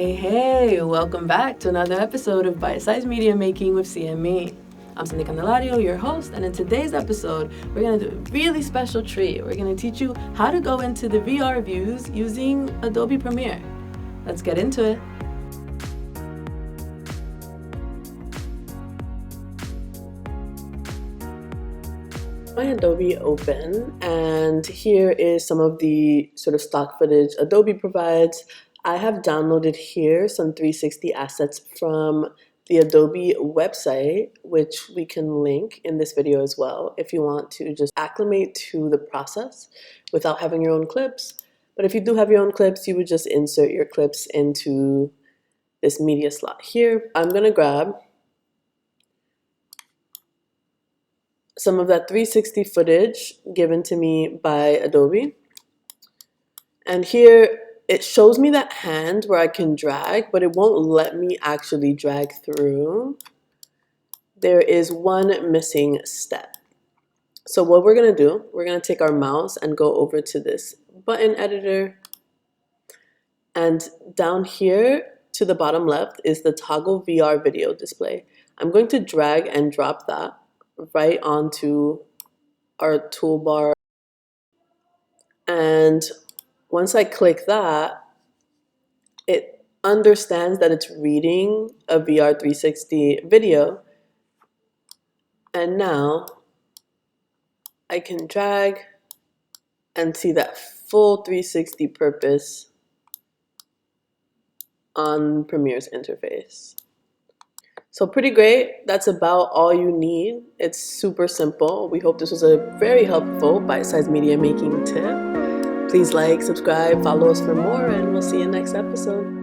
Hey, welcome back to another episode of Bite-Sized Media Making with CME. I'm Cindy Candelario, your host, and in today's episode, we're going to do a really special treat. We're going to teach you how to go into the VR views using Adobe Premiere. Let's get into it. My Adobe open, and here is some of the sort of stock footage Adobe provides. I have downloaded here some 360 assets from the Adobe website, which we can link in this video as well if you want to just acclimate to the process without having your own clips. But if you do have your own clips, you would just insert your clips into this media slot here. I'm going to grab some of that 360 footage given to me by Adobe. And here it shows me that hand where I can drag, but it won't let me actually drag through. There is one missing step. So what we're going to do, we're going to take our mouse and go over to this button editor. And down here to the bottom left is the toggle VR video display. I'm going to drag and drop that right onto our toolbar. And once I click that, it understands that it's reading a VR 360 video. And now I can drag and see that full 360 purpose on Premiere's interface. So pretty great. That's about all you need. It's super simple. We hope this was a very helpful bite-sized media making tip. Please like, subscribe, follow us for more, and we'll see you next episode.